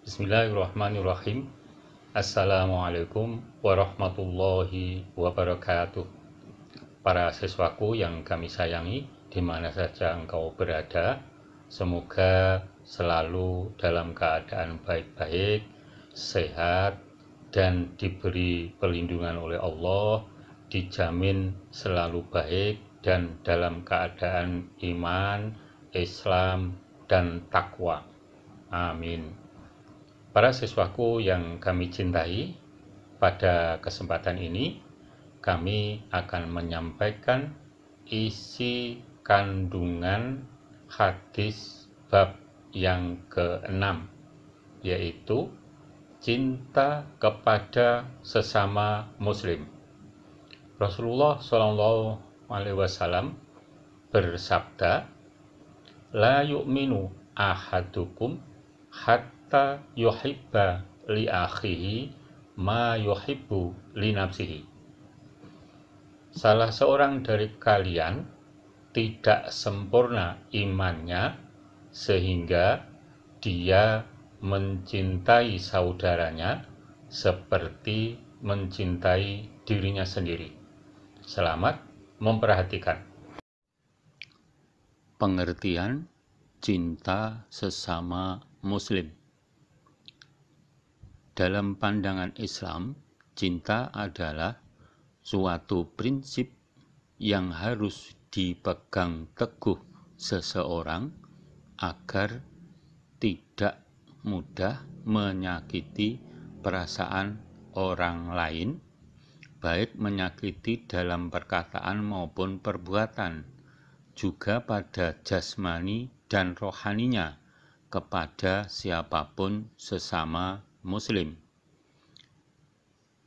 Bismillahirrahmanirrahim. Assalamualaikum warahmatullahi wabarakatuh. Para siswaku yang kami sayangi, di mana saja engkau berada, semoga selalu dalam keadaan baik-baik, sehat, dan diberi perlindungan oleh Allah, dijamin selalu baik dan dalam keadaan iman, Islam, dan takwa. Amin. Para siswaku yang kami cintai, pada kesempatan ini kami akan menyampaikan isi kandungan hadis bab yang ke-6, yaitu cinta kepada sesama muslim. Rasulullah SAW bersabda, "La yu'minu ahadukum hatta yuhibba li akhihi ma yuhibbu li nafsihi." Salah seorang dari kalian tidak sempurna imannya sehingga dia mencintai saudaranya seperti mencintai dirinya sendiri. Selamat memperhatikan. Pengertian cinta sesama muslim. Dalam pandangan Islam, cinta adalah suatu prinsip yang harus dipegang teguh seseorang agar tidak mudah menyakiti perasaan orang lain, baik menyakiti dalam perkataan maupun perbuatan, juga pada jasmani dan rohaninya kepada siapapun sesama muslim.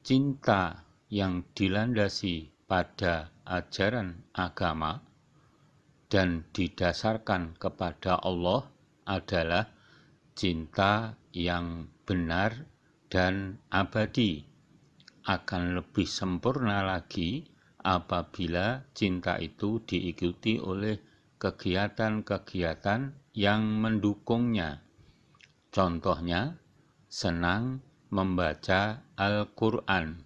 Cinta yang dilandasi pada ajaran agama dan didasarkan kepada Allah adalah cinta yang benar dan abadi. Akan lebih sempurna lagi apabila cinta itu diikuti oleh kegiatan-kegiatan yang mendukungnya. Contohnya, senang membaca Al-Quran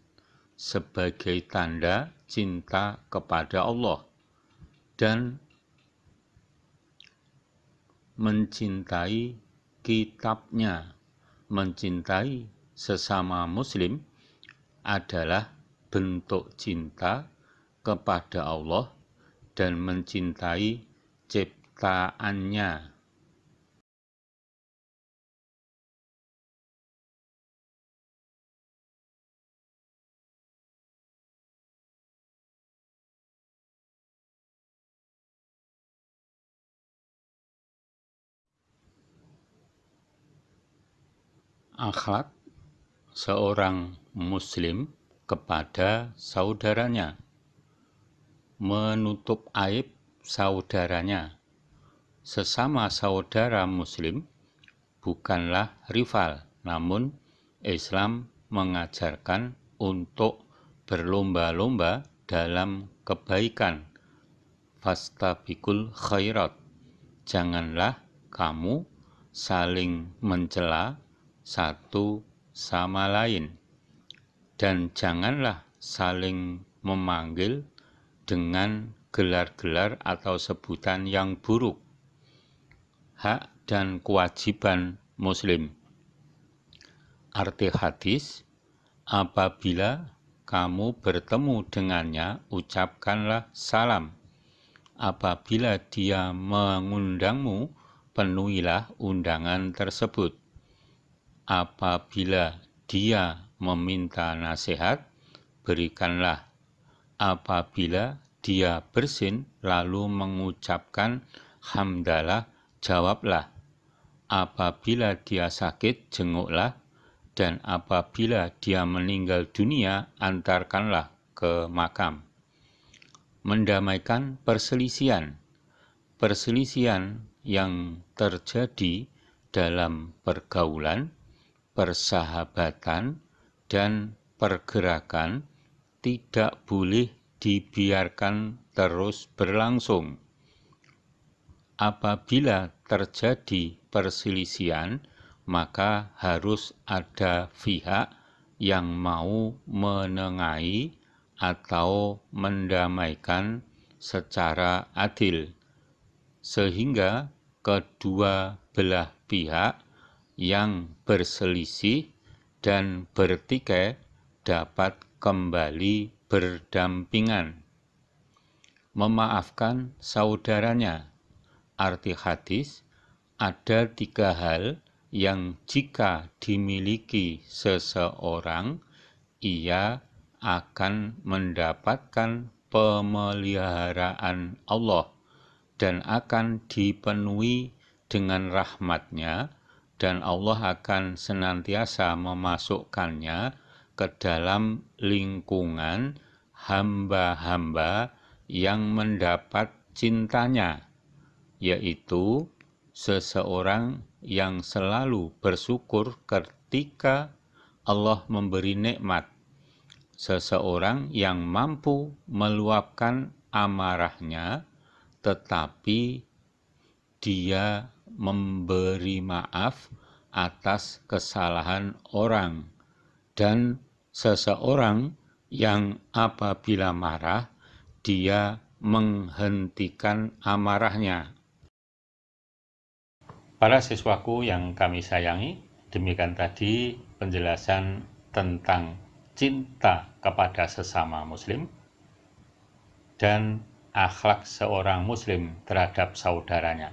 sebagai tanda cinta kepada Allah dan mencintai kitabnya. Mencintai sesama muslim adalah bentuk cinta kepada Allah dan mencintai ciptaannya. Akhlak seorang muslim kepada saudaranya, menutup aib saudaranya. Sesama saudara muslim bukanlah rival, namun Islam mengajarkan untuk berlomba-lomba dalam kebaikan. Fastabiqul khairat. Janganlah kamu saling mencela satu sama lain, dan janganlah saling memanggil dengan gelar-gelar atau sebutan yang buruk. Hak dan kewajiban muslim. Arti hadis, apabila kamu bertemu dengannya, ucapkanlah salam. Apabila dia mengundangmu, penuhilah undangan tersebut. Apabila dia meminta nasihat, berikanlah. Apabila dia bersin lalu mengucapkan hamdalah, jawablah. Apabila dia sakit, jenguklah. Dan apabila dia meninggal dunia, antarkanlah ke makam. Mendamaikan perselisihan. Perselisihan yang terjadi dalam pergaulan, persahabatan, dan pergerakan tidak boleh dibiarkan terus berlangsung. Apabila terjadi perselisihan, maka harus ada pihak yang mau menengahi atau mendamaikan secara adil, sehingga kedua belah pihak yang berselisih dan bertikai dapat kembali berdampingan. Memaafkan saudaranya. Arti hadis, ada 3 hal yang jika dimiliki seseorang, ia akan mendapatkan pemeliharaan Allah dan akan dipenuhi dengan rahmat-Nya, dan Allah akan senantiasa memasukkannya ke dalam lingkungan hamba-hamba yang mendapat cintanya, yaitu seseorang yang selalu bersyukur ketika Allah memberi nikmat, seseorang yang mampu meluapkan amarahnya, tetapi dia memberi maaf atas kesalahan orang, dan seseorang yang apabila marah, dia menghentikan amarahnya. Para siswaku yang kami sayangi, demikian tadi penjelasan tentang cinta kepada sesama muslim dan akhlak seorang muslim terhadap saudaranya.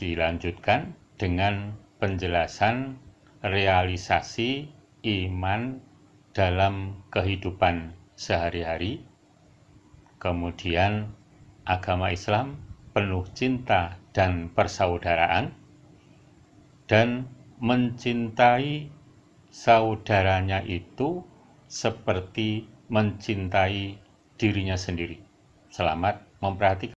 Dilanjutkan dengan penjelasan realisasi iman dalam kehidupan sehari-hari. Kemudian agama Islam penuh cinta dan persaudaraan, dan mencintai saudaranya itu seperti mencintai dirinya sendiri. Selamat memperhatikan.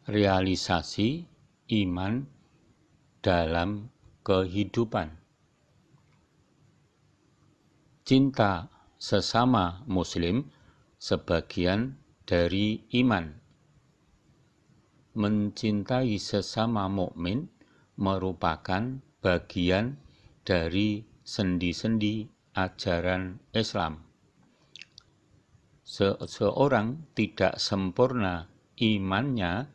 Realisasi iman dalam kehidupan. Cinta sesama muslim sebagian dari iman. Mencintai sesama mukmin merupakan bagian dari sendi-sendi ajaran Islam. Seseorang tidak sempurna imannya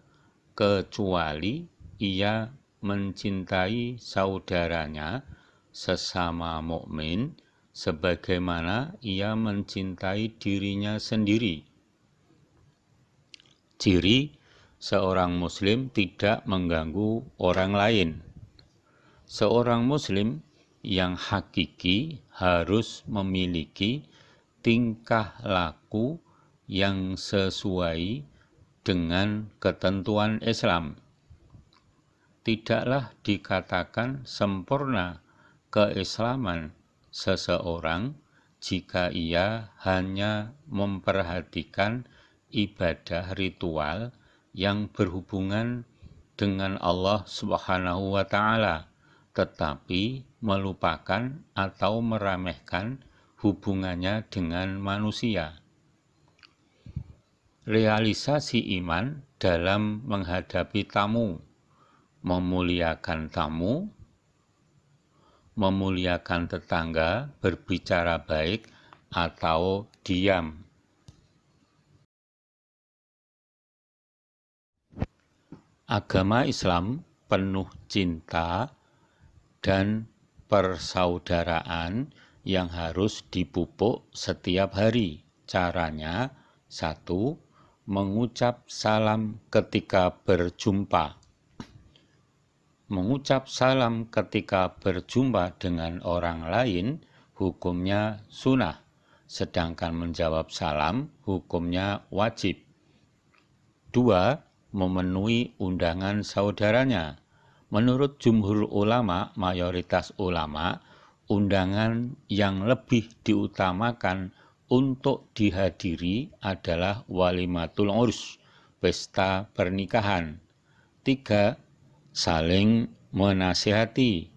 kecuali ia mencintai saudaranya sesama mukmin sebagaimana ia mencintai dirinya sendiri. Ciri seorang muslim tidak mengganggu orang lain. Seorang muslim yang hakiki harus memiliki tingkah laku yang sesuai dengan ketentuan Islam. Tidaklah dikatakan sempurna keislaman seseorang jika ia hanya memperhatikan ibadah ritual yang berhubungan dengan Allah Subhanahu wa Ta'ala, tetapi melupakan atau meremehkan hubungannya dengan manusia. Realisasi iman dalam menghadapi tamu, memuliakan tamu, memuliakan tetangga, berbicara baik atau diam. Agama Islam penuh cinta dan persaudaraan yang harus dipupuk setiap hari. Caranya, 1. Mengucap salam ketika berjumpa. Mengucap salam ketika berjumpa dengan orang lain hukumnya sunnah, sedangkan menjawab salam hukumnya wajib. 2. Memenuhi undangan saudaranya. Menurut jumhur ulama, mayoritas ulama, undangan yang lebih diutamakan untuk dihadiri adalah walimatul urs, pesta pernikahan. 3. Saling menasihati.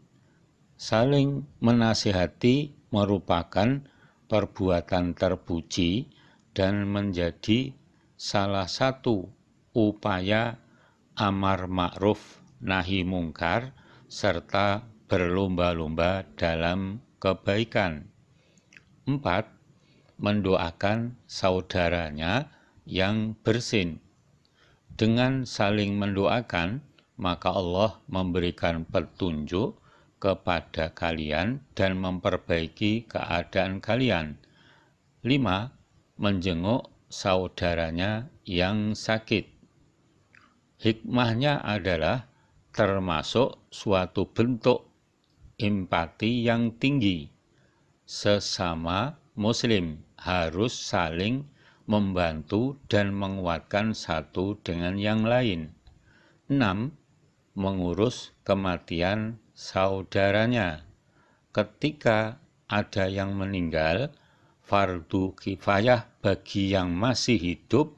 Saling menasihati merupakan perbuatan terpuji dan menjadi salah satu upaya amar ma'ruf nahi mungkar serta berlomba-lomba dalam kebaikan. 4. Mendoakan saudaranya yang bersin. Dengan saling mendoakan, maka Allah memberikan petunjuk kepada kalian dan memperbaiki keadaan kalian. 5. Menjenguk saudaranya yang sakit. Hikmahnya adalah termasuk suatu bentuk empati yang tinggi. Sesama Muslim harus saling membantu dan menguatkan satu dengan yang lain. 6. Mengurus kematian saudaranya. Ketika ada yang meninggal, fardu kifayah bagi yang masih hidup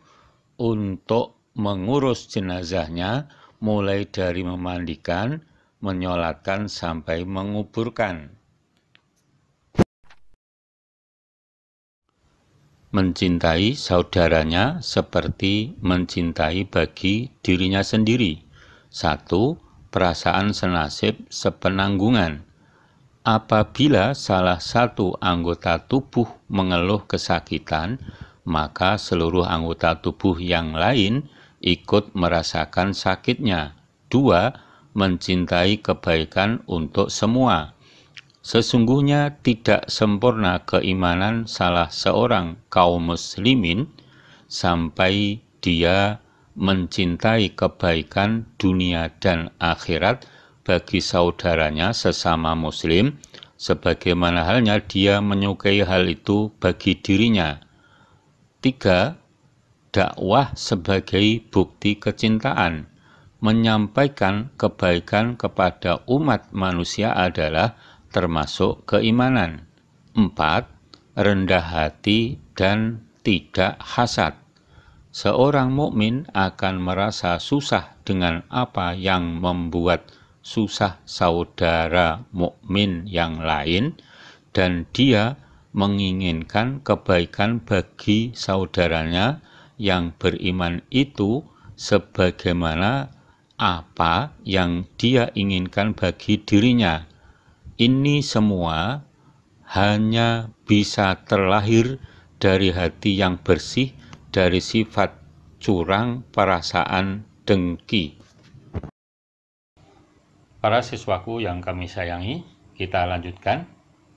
untuk mengurus jenazahnya, mulai dari memandikan, menyolatkan, sampai menguburkan. Mencintai saudaranya seperti mencintai bagi dirinya sendiri. 1. Perasaan senasib sepenanggungan. Apabila salah satu anggota tubuh mengeluh kesakitan, maka seluruh anggota tubuh yang lain ikut merasakan sakitnya. 2. Mencintai kebaikan untuk semua. Sesungguhnya tidak sempurna keimanan salah seorang kaum muslimin sampai dia mencintai kebaikan dunia dan akhirat bagi saudaranya sesama muslim, sebagaimana halnya dia menyukai hal itu bagi dirinya. 3. Dakwah sebagai bukti kecintaan. Menyampaikan kebaikan kepada umat manusia adalah termasuk keimanan. 4. Rendah hati dan tidak hasad. Seorang mukmin akan merasa susah dengan apa yang membuat susah saudara mukmin yang lain, dan dia menginginkan kebaikan bagi saudaranya yang beriman itu sebagaimana apa yang dia inginkan bagi dirinya. Ini semua hanya bisa terlahir dari hati yang bersih, dari sifat curang, perasaan dengki. Para siswaku yang kami sayangi, kita lanjutkan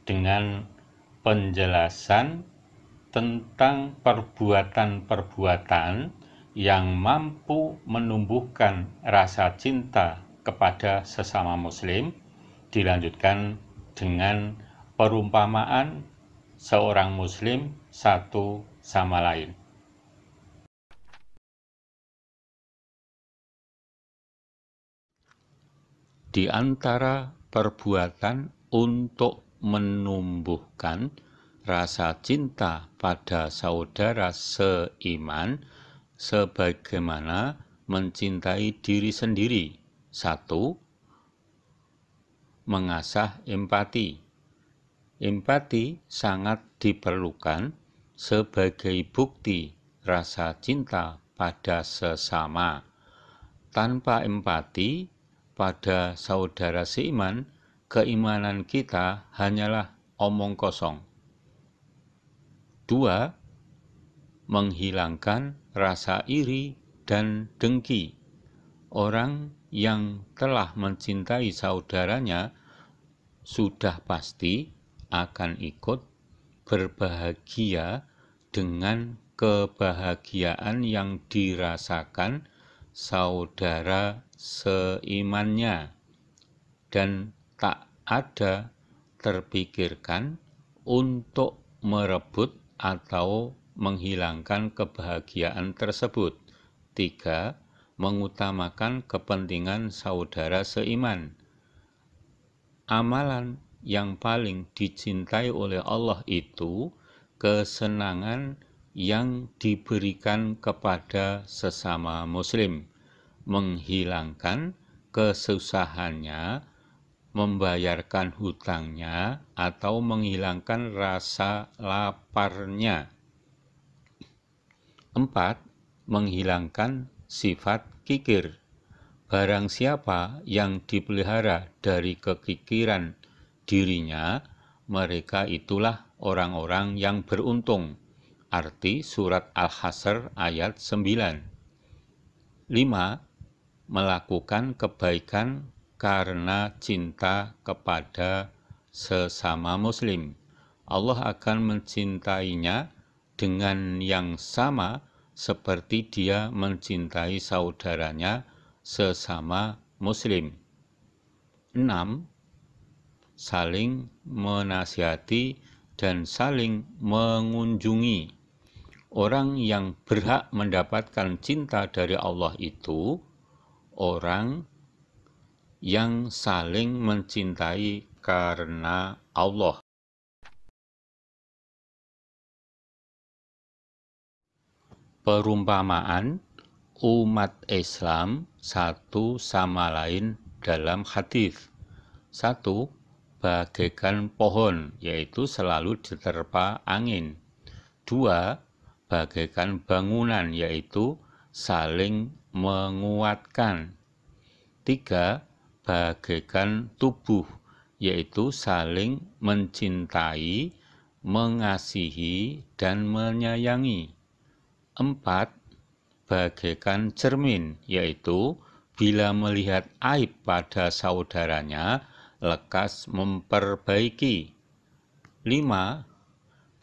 dengan penjelasan tentang perbuatan-perbuatan yang mampu menumbuhkan rasa cinta kepada sesama muslim. Dilanjutkan dengan perumpamaan seorang muslim satu sama lain. Di antara perbuatan untuk menumbuhkan rasa cinta pada saudara seiman sebagaimana mencintai diri sendiri. 1. Mengasah empati. Empati sangat diperlukan sebagai bukti rasa cinta pada sesama. Tanpa empati pada saudara seiman, keimanan kita hanyalah omong kosong. 2. Menghilangkan rasa iri dan dengki. Orang yang telah mencintai saudaranya sudah pasti akan ikut berbahagia dengan kebahagiaan yang dirasakan saudara seimannya, dan tak ada terpikirkan untuk merebut atau menghilangkan kebahagiaan tersebut. 3. Mengutamakan kepentingan saudara seiman. Amalan yang paling dicintai oleh Allah itu kesenangan yang diberikan kepada sesama muslim, menghilangkan kesusahannya, membayarkan hutangnya atau menghilangkan rasa laparnya. 4. Menghilangkan sifat kikir. Barang siapa yang dipelihara dari kekikiran dirinya, mereka itulah orang-orang yang beruntung. Arti surat Al-Hasr ayat 9. 5. Melakukan kebaikan karena cinta kepada sesama muslim. Allah akan mencintainya dengan yang sama seperti dia mencintai saudaranya sesama muslim. 6. Saling menasihati dan saling mengunjungi. Orang yang berhak mendapatkan cinta dari Allah itu orang yang saling mencintai karena Allah. Perumpamaan umat Islam satu sama lain dalam hadis. 1. Bagaikan pohon, yaitu selalu diterpa angin. 2. Bagaikan bangunan, yaitu saling menguatkan. 3. Bagaikan tubuh, yaitu saling mencintai, mengasihi, dan menyayangi. 4. Bagaikan cermin, yaitu bila melihat aib pada saudaranya, lekas memperbaiki. 5.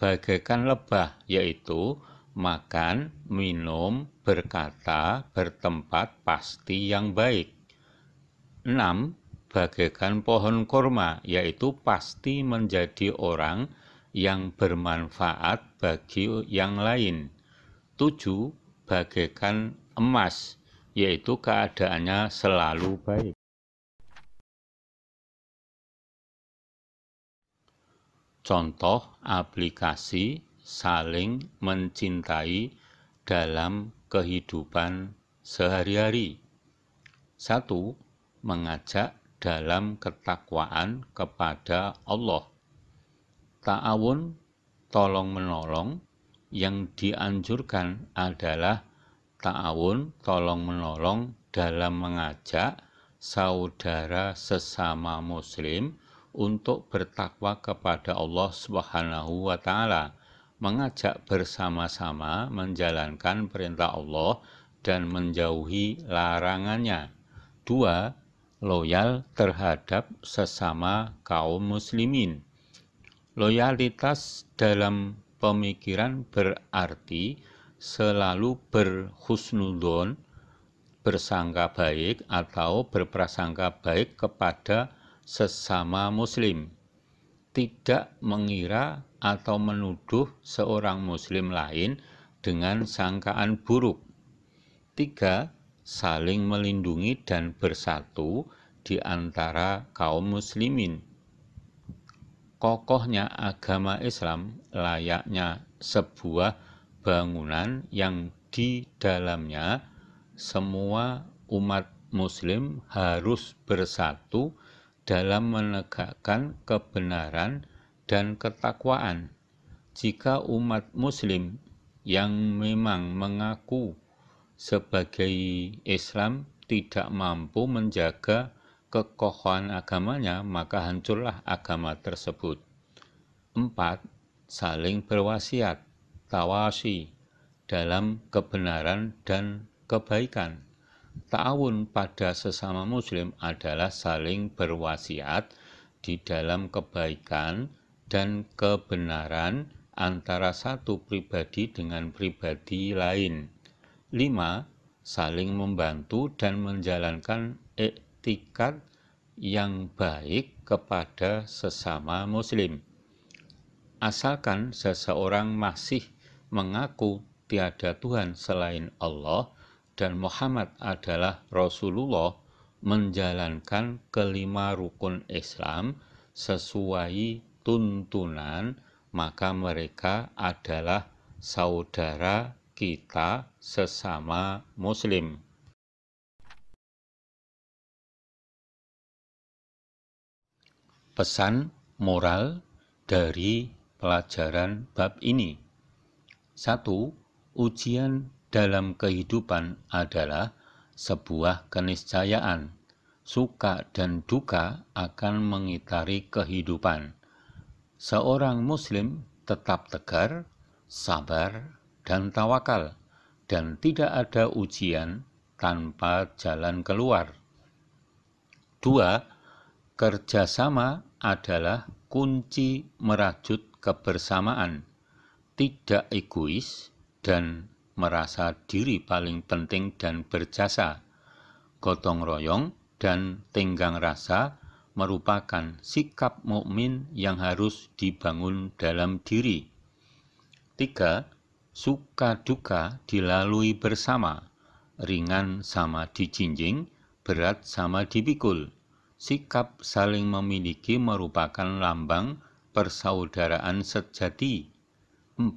Bagaikan lebah, yaitu makan, minum, berkata, bertempat pasti yang baik. 6. Bagaikan pohon kurma, yaitu pasti menjadi orang yang bermanfaat bagi yang lain. 7. Bagaikan emas, yaitu keadaannya selalu baik. Contoh aplikasi saling mencintai dalam kehidupan sehari-hari. 1. Mengajak dalam ketakwaan kepada Allah. Ta'awun, tolong-menolong, yang dianjurkan adalah ta'awun, tolong-menolong dalam mengajak saudara sesama muslim untuk bertakwa kepada Allah Subhanahu wa Ta'ala, mengajak bersama-sama menjalankan perintah Allah dan menjauhi larangannya. 2. Loyal terhadap sesama kaum muslimin. Loyalitas dalam pemikiran berarti selalu berhusnudzon, bersangka baik atau berprasangka baik kepada sesama muslim, tidak mengira atau menuduh seorang muslim lain dengan sangkaan buruk. 3. Saling melindungi dan bersatu di antara kaum muslimin. Kokohnya agama Islam layaknya sebuah bangunan yang di dalamnya semua umat muslim harus bersatu dalam menegakkan kebenaran dan ketakwaan. Jika umat muslim yang memang mengaku sebagai Islam tidak mampu menjaga kekokohan agamanya, maka hancurlah agama tersebut. 4. Saling berwasiat, tawasi, dalam kebenaran dan kebaikan. Ta'awun pada sesama muslim adalah saling berwasiat di dalam kebaikan dan kebenaran antara satu pribadi dengan pribadi lain. 5. Saling membantu dan menjalankan etikat yang baik kepada sesama muslim. Asalkan seseorang masih mengaku tiada Tuhan selain Allah dan Muhammad adalah Rasulullah, menjalankan kelima rukun Islam sesuai tuntunan, maka mereka adalah saudara kita sesama muslim. Pesan moral dari pelajaran bab ini. 1. Ujian dalam kehidupan adalah sebuah keniscayaan. Suka dan duka akan mengitari kehidupan. Seorang muslim tetap tegar, sabar, dan tawakal, dan tidak ada ujian tanpa jalan keluar. 2. Kerjasama adalah kunci merajut kebersamaan, tidak egois dan merasa diri paling penting dan berjasa. Gotong royong dan tenggang rasa merupakan sikap mukmin yang harus dibangun dalam diri. 3. Suka duka dilalui bersama, ringan sama dijinjing, berat sama dipikul. Sikap saling memiliki merupakan lambang persaudaraan sejati. 4.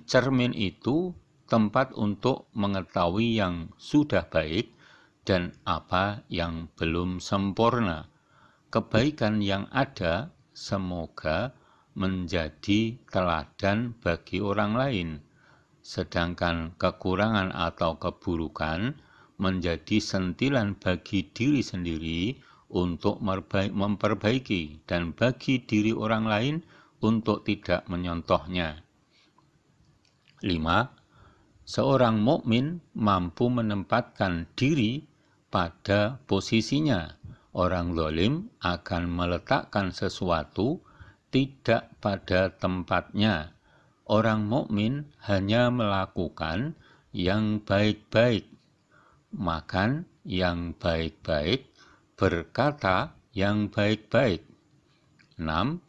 Cermin itu tempat untuk mengetahui yang sudah baik dan apa yang belum sempurna. Kebaikan yang ada semoga menjadi teladan bagi orang lain, sedangkan kekurangan atau keburukan menjadi sentilan bagi diri sendiri untuk memperbaiki dan bagi diri orang lain untuk tidak menyontohnya. 5. Seorang mukmin mampu menempatkan diri pada posisinya. Orang zalim akan meletakkan sesuatu tidak pada tempatnya. Orang mukmin hanya melakukan yang baik-baik, makan yang baik-baik, berkata yang baik-baik. 6.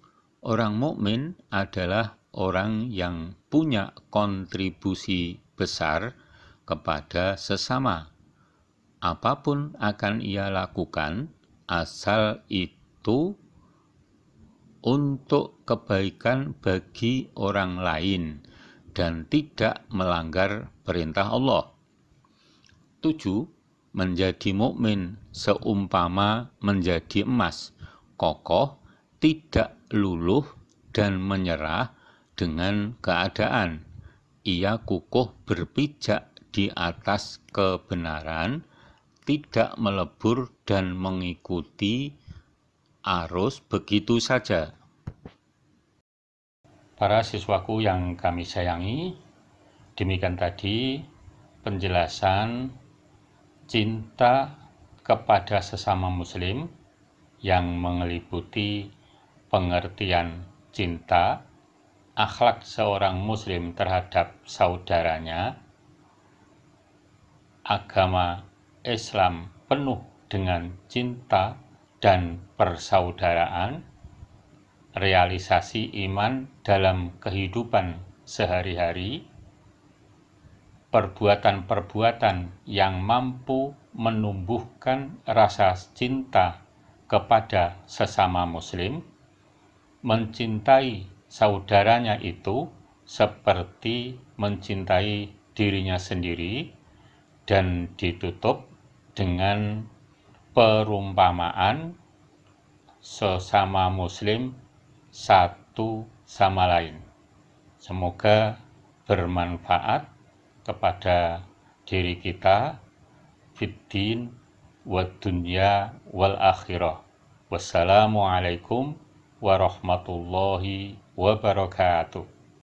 Orang mukmin adalah orang yang punya kontribusi besar kepada sesama. Apapun akan ia lakukan, asal itu untuk kebaikan bagi orang lain dan tidak melanggar perintah Allah. 7. Menjadi mukmin seumpama menjadi emas, kokoh, tidak luluh dan menyerah dengan keadaan. Ia kukuh berpijak di atas kebenaran, tidak melebur dan mengikuti arus begitu saja. Para siswaku yang kami sayangi, demikian tadi penjelasan cinta kepada sesama muslim yang mengeliputi pengertian cinta, akhlak seorang muslim terhadap saudaranya, agama Islam penuh dengan cinta dan persaudaraan, realisasi iman dalam kehidupan sehari-hari, perbuatan-perbuatan yang mampu menumbuhkan rasa cinta kepada sesama muslim, mencintai saudaranya itu seperti mencintai dirinya sendiri, dan ditutup dengan perumpamaan sesama muslim satu sama lain. Semoga bermanfaat kepada diri kita fiddin wa dunya wal akhirah. Wassalamualaikum warahmatullahi wabarakatuh.